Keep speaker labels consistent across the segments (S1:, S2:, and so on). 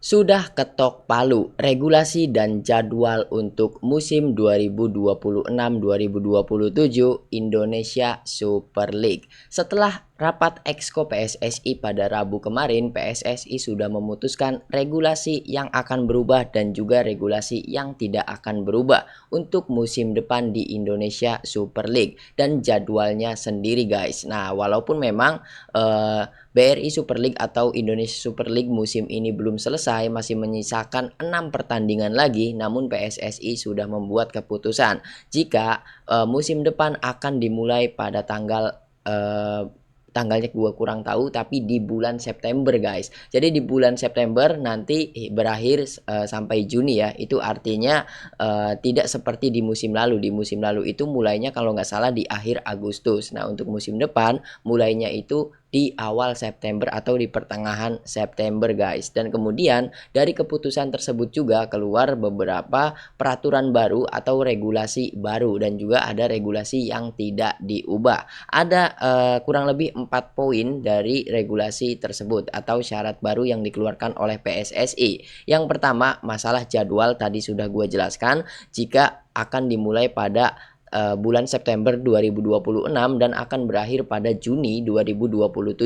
S1: Sudah ketok palu regulasi dan jadwal untuk musim 2026-2027 Indonesia Super League. Setelah rapat Exco PSSI pada Rabu kemarin, PSSI sudah memutuskan regulasi yang akan berubah dan juga regulasi yang tidak akan berubah untuk musim depan di Indonesia Super League dan jadwalnya sendiri guys. Nah, walaupun memang BRI Super League atau Indonesia Super League musim ini belum selesai, masih menyisakan 6 pertandingan lagi, namun PSSI sudah membuat keputusan jika musim depan akan dimulai pada tanggalnya gua kurang tahu, tapi di bulan September guys. Jadi di bulan September nanti berakhir sampai Juni ya. Itu artinya tidak seperti di musim lalu. Di musim lalu itu mulainya kalau nggak salah di akhir Agustus. Nah, untuk musim depan mulainya itu di awal September atau di pertengahan September guys. Dan kemudian dari keputusan tersebut juga keluar beberapa peraturan baru atau regulasi baru, dan juga ada regulasi yang tidak diubah. Ada kurang lebih 4 poin dari regulasi tersebut atau syarat baru yang dikeluarkan oleh PSSI. Yang pertama, masalah jadwal tadi sudah gue jelaskan, jika akan dimulai pada bulan September 2026 dan akan berakhir pada Juni 2027.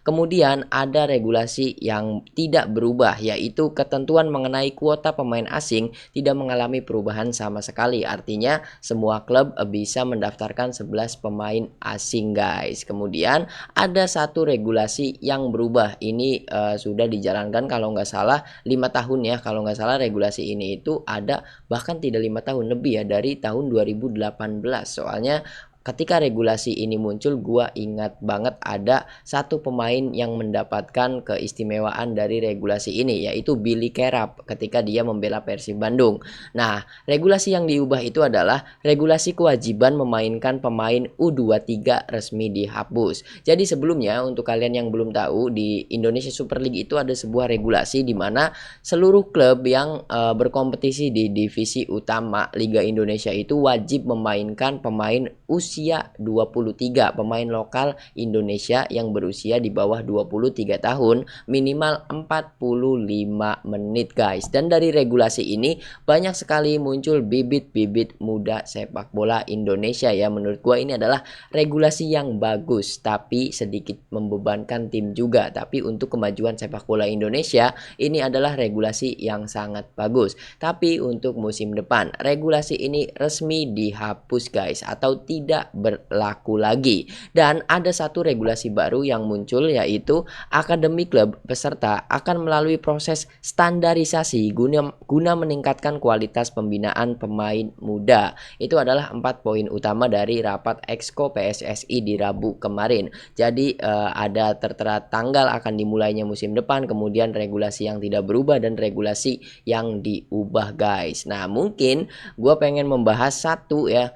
S1: Kemudian ada regulasi yang tidak berubah, yaitu ketentuan mengenai kuota pemain asing tidak mengalami perubahan sama sekali. Artinya semua klub bisa mendaftarkan 11 pemain asing guys. Kemudian ada satu regulasi yang berubah. Ini sudah dijalankan kalau nggak salah 5 tahun ya. Kalau nggak salah regulasi ini itu ada bahkan tidak 5 tahun, lebih ya, dari tahun 2018. Soalnya ketika regulasi ini muncul, gua ingat banget ada satu pemain yang mendapatkan keistimewaan dari regulasi ini, yaitu Billy Kerap ketika dia membela Persib Bandung. Nah, regulasi yang diubah itu adalah regulasi kewajiban memainkan pemain U23 resmi dihapus. Jadi sebelumnya, untuk kalian yang belum tahu, di Indonesia Super League itu ada sebuah regulasi di mana seluruh klub yang berkompetisi di divisi utama Liga Indonesia itu wajib memainkan pemain usia 23, pemain lokal Indonesia yang berusia di bawah 23 tahun, minimal 45 menit guys. Dan dari regulasi ini banyak sekali muncul bibit-bibit muda sepak bola Indonesia ya. Menurut gua ini adalah regulasi yang bagus, tapi sedikit membebankan tim juga. Tapi untuk kemajuan sepak bola Indonesia, ini adalah regulasi yang sangat bagus. Tapi untuk musim depan, regulasi ini resmi dihapus guys, atau tidak berlaku lagi. Dan ada satu regulasi baru yang muncul, yaitu akademi klub peserta akan melalui proses standarisasi guna meningkatkan kualitas pembinaan pemain muda. Itu adalah 4 poin utama dari rapat Exco PSSI di Rabu kemarin. Jadi ada tertera tanggal akan dimulainya musim depan, kemudian regulasi yang tidak berubah, dan regulasi yang diubah guys. Nah, mungkin gue pengen membahas satu ya,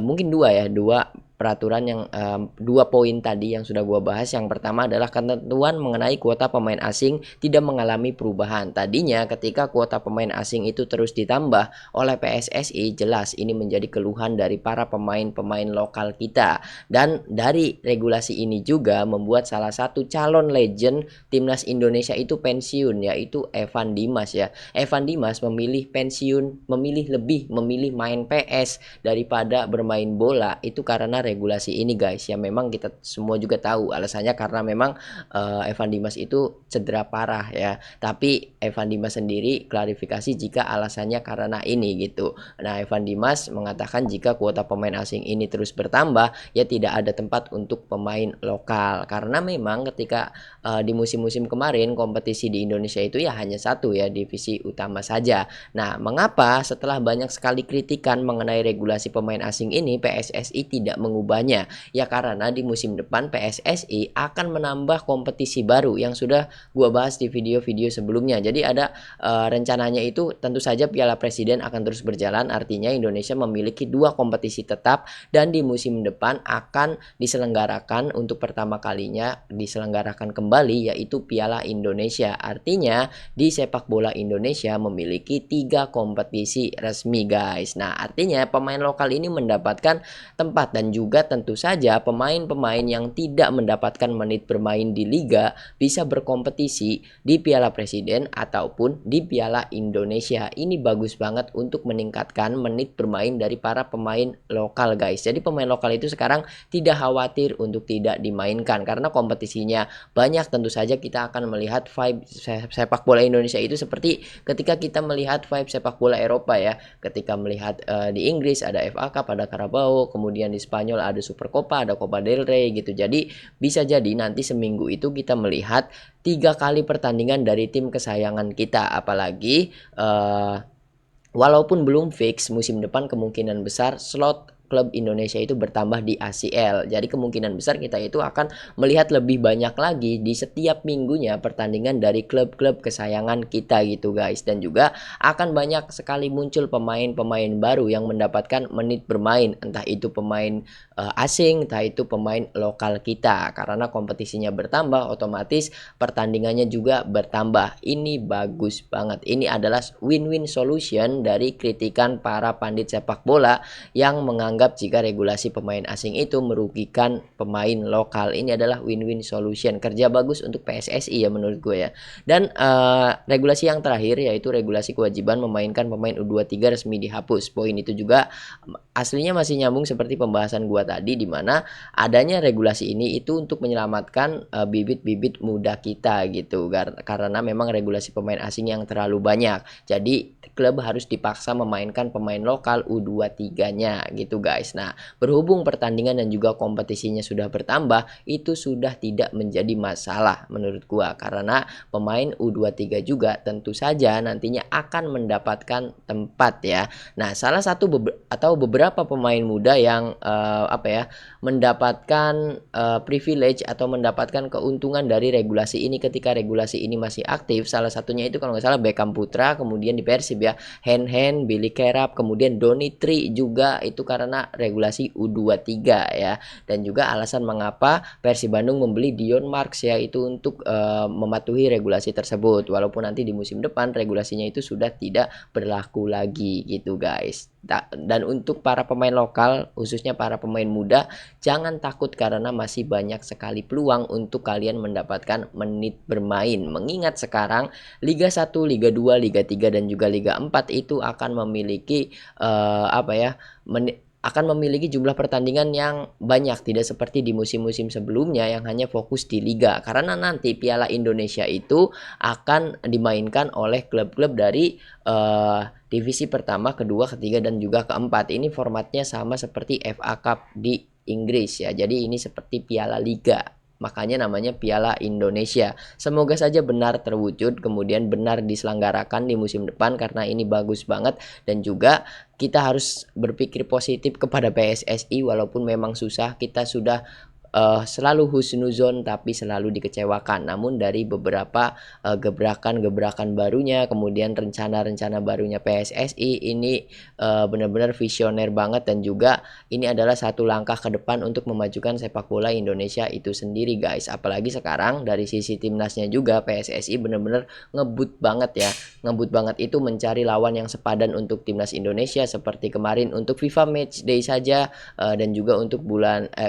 S1: mungkin dua peraturan yang 2 poin tadi yang sudah gua bahas. Yang pertama adalah ketentuan mengenai kuota pemain asing tidak mengalami perubahan. Tadinya ketika kuota pemain asing itu terus ditambah oleh PSSI, jelas ini menjadi keluhan dari para pemain-pemain lokal kita. Dan dari regulasi ini juga membuat salah satu calon legend timnas Indonesia itu pensiun, yaitu Evan Dimas ya. Evan Dimas memilih pensiun, memilih main PS daripada bermain bola, itu karena regulasi ini guys. Ya memang kita semua juga tahu alasannya, karena memang Evan Dimas itu cedera parah ya. Tapi Evan Dimas sendiri klarifikasi jika alasannya karena ini gitu. Nah, Evan Dimas mengatakan jika kuota pemain asing ini terus bertambah, ya tidak ada tempat untuk pemain lokal. Karena memang ketika di musim-musim kemarin kompetisi di Indonesia itu ya hanya satu ya, divisi utama saja. Nah, mengapa setelah banyak sekali kritikan mengenai regulasi pemain asing ini PSSI tidak mengubahnya? Ya karena di musim depan PSSI akan menambah kompetisi baru yang sudah gua bahas di video-video sebelumnya. Jadi ada rencananya itu tentu saja Piala Presiden akan terus berjalan, artinya Indonesia memiliki 2 kompetisi tetap, dan di musim depan akan diselenggarakan untuk pertama kalinya diselenggarakan kembali, yaitu Piala Indonesia. Artinya di sepak bola Indonesia memiliki 3 kompetisi resmi guys. Nah, artinya pemain lokal ini mendapatkan tempat dan juga juga tentu saja pemain-pemain yang tidak mendapatkan menit bermain di liga bisa berkompetisi di Piala Presiden ataupun di Piala Indonesia. Ini bagus banget untuk meningkatkan menit bermain dari para pemain lokal guys. Jadi pemain lokal itu sekarang tidak khawatir untuk tidak dimainkan karena kompetisinya banyak. Tentu saja kita akan melihat vibe sepak bola Indonesia itu seperti ketika kita melihat vibe sepak bola Eropa ya. Ketika melihat di Inggris ada FA Cup, ada Carabao, kemudian di Spanyol ada Supercopa, ada Copa del Rey gitu. Jadi bisa jadi nanti seminggu itu kita melihat 3 kali pertandingan dari tim kesayangan kita. Apalagi walaupun belum fix, musim depan kemungkinan besar slot klub Indonesia itu bertambah di ACL. Jadi kemungkinan besar kita itu akan melihat lebih banyak lagi di setiap minggunya pertandingan dari klub-klub kesayangan kita gitu guys. Dan juga akan banyak sekali muncul pemain-pemain baru yang mendapatkan menit bermain, entah itu pemain asing, entah itu pemain lokal kita. Karena kompetisinya bertambah, otomatis pertandingannya juga bertambah. Ini bagus banget. Ini adalah win-win solution dari kritikan para pandit sepak bola yang menganggap jika regulasi pemain asing itu merugikan pemain lokal. Ini adalah win-win solution. Kerja bagus untuk PSSI ya menurut gue ya. Dan regulasi yang terakhir yaitu regulasi kewajiban memainkan pemain U23 resmi dihapus. Poin itu juga aslinya masih nyambung seperti pembahasan gue tadi, di mana adanya regulasi ini itu untuk menyelamatkan bibit-bibit muda kita gitu. Karena memang regulasi pemain asing yang terlalu banyak. Jadi klub harus dipaksa memainkan pemain lokal U23-nya gitu guys. Nah, berhubung pertandingan dan juga kompetisinya sudah bertambah, itu sudah tidak menjadi masalah menurut gua karena pemain U23 juga tentu saja nantinya akan mendapatkan tempat ya. Nah, salah satu beberapa pemain muda yang mendapatkan privilege atau mendapatkan keuntungan dari regulasi ini ketika regulasi ini masih aktif, salah satunya itu kalau nggak salah Beckham Putra, kemudian di Persib ya, Hen, Billy Kerap, kemudian Donny Tri juga itu karena regulasi U23 ya. Dan juga alasan mengapa Persib Bandung membeli Dion Marks ya itu untuk mematuhi regulasi tersebut, walaupun nanti di musim depan regulasinya itu sudah tidak berlaku lagi gitu guys. Dan untuk para pemain lokal khususnya para pemain muda, jangan takut karena masih banyak sekali peluang untuk kalian mendapatkan menit bermain. Mengingat sekarang Liga 1, Liga 2, Liga 3 dan juga Liga 4 itu akan memiliki akan memiliki jumlah pertandingan yang banyak, tidak seperti di musim-musim sebelumnya yang hanya fokus di liga. Karena nanti Piala Indonesia itu akan dimainkan oleh klub-klub dari divisi pertama, kedua, ketiga dan juga keempat. Ini formatnya sama seperti FA Cup di Inggris ya. Jadi ini seperti Piala Liga. Makanya namanya Piala Indonesia. Semoga saja benar terwujud, kemudian benar diselenggarakan di musim depan karena ini bagus banget. Dan juga kita harus berpikir positif kepada PSSI walaupun memang susah. Kita sudah selalu husnuzon tapi selalu dikecewakan. Namun dari beberapa gebrakan-gebrakan barunya, kemudian rencana-rencana barunya PSSI ini benar-benar visioner banget. Dan juga ini adalah satu langkah ke depan untuk memajukan sepak bola Indonesia itu sendiri guys. Apalagi sekarang dari sisi timnasnya juga PSSI benar-benar ngebut banget ya. Ngebut banget itu mencari lawan yang sepadan untuk timnas Indonesia seperti kemarin untuk FIFA Matchday saja, dan juga untuk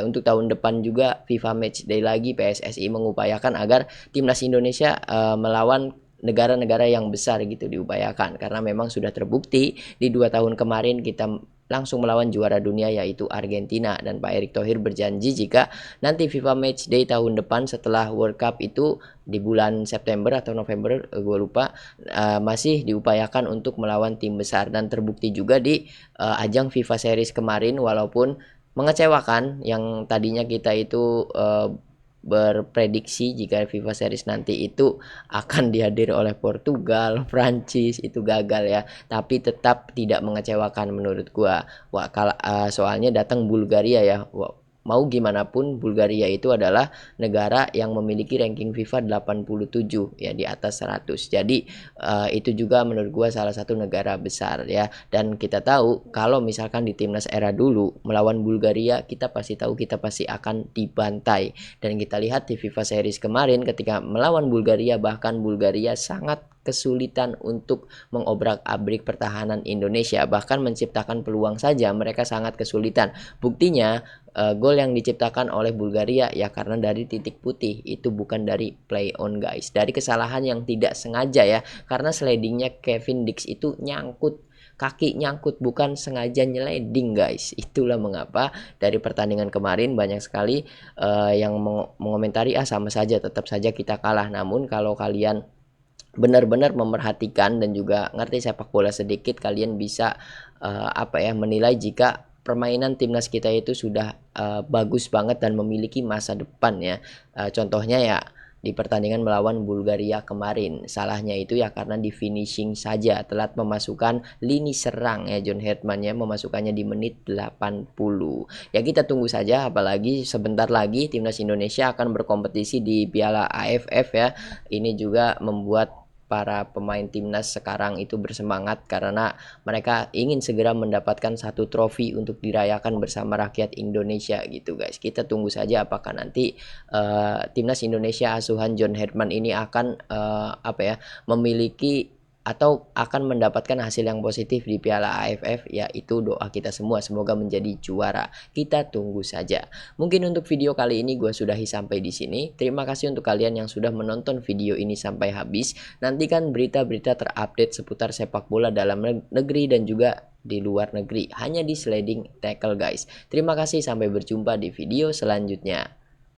S1: untuk tahun depan juga FIFA Matchday lagi PSSI mengupayakan agar timnas Indonesia melawan negara-negara yang besar gitu diupayakan, karena memang sudah terbukti di 2 tahun kemarin kita langsung melawan juara dunia yaitu Argentina. Dan Pak Erick Thohir berjanji jika nanti FIFA Matchday tahun depan setelah World Cup itu di bulan September atau November gue lupa, masih diupayakan untuk melawan tim besar. Dan terbukti juga di ajang FIFA Series kemarin, walaupun mengecewakan yang tadinya kita itu berprediksi jika FIFA Series nanti itu akan dihadiri oleh Portugal, Prancis, itu gagal ya. Tapi tetap tidak mengecewakan menurut gua. Soalnya datang Bulgaria ya. Mau gimana pun Bulgaria itu adalah negara yang memiliki ranking FIFA 87 ya, di atas 100. Jadi itu juga menurut gua salah satu negara besar ya. Dan kita tahu kalau misalkan di timnas era dulu melawan Bulgaria, kita pasti tahu kita pasti akan dibantai. Dan kita lihat di FIFA Series kemarin ketika melawan Bulgaria, bahkan Bulgaria sangat kesulitan untuk mengobrak-abrik pertahanan Indonesia, bahkan menciptakan peluang saja mereka sangat kesulitan. Buktinya gol yang diciptakan oleh Bulgaria ya karena dari titik putih, itu bukan dari play on guys, dari kesalahan yang tidak sengaja ya, karena slidingnya Kevin Dix itu nyangkut, kaki nyangkut, bukan sengaja nyeleding guys. Itulah mengapa dari pertandingan kemarin banyak sekali yang mengomentari sama saja, tetap saja kita kalah. Namun kalau kalian benar-benar memerhatikan dan juga ngerti sepak bola sedikit, kalian bisa menilai jika permainan timnas kita itu sudah bagus banget dan memiliki masa depan ya. Contohnya ya di pertandingan melawan Bulgaria kemarin, salahnya itu ya karena di finishing saja, telat memasukkan lini serang ya, John Herdman ya, memasukkannya di menit 80. Ya kita tunggu saja, apalagi sebentar lagi timnas Indonesia akan berkompetisi di Piala AFF ya. Ini juga membuat para pemain timnas sekarang itu bersemangat karena mereka ingin segera mendapatkan satu trofi untuk dirayakan bersama rakyat Indonesia gitu guys. Kita tunggu saja apakah nanti timnas Indonesia asuhan John Herdman ini akan memiliki atau akan mendapatkan hasil yang positif di Piala AFF, yaitu doa kita semua semoga menjadi juara. Kita tunggu saja. Mungkin untuk video kali ini gue sudahi sampai di sini. Terima kasih untuk kalian yang sudah menonton video ini sampai habis. Nantikan berita-berita terupdate seputar sepak bola dalam negeri dan juga di luar negeri hanya di Sliding Tackle guys. Terima kasih, sampai berjumpa di video selanjutnya.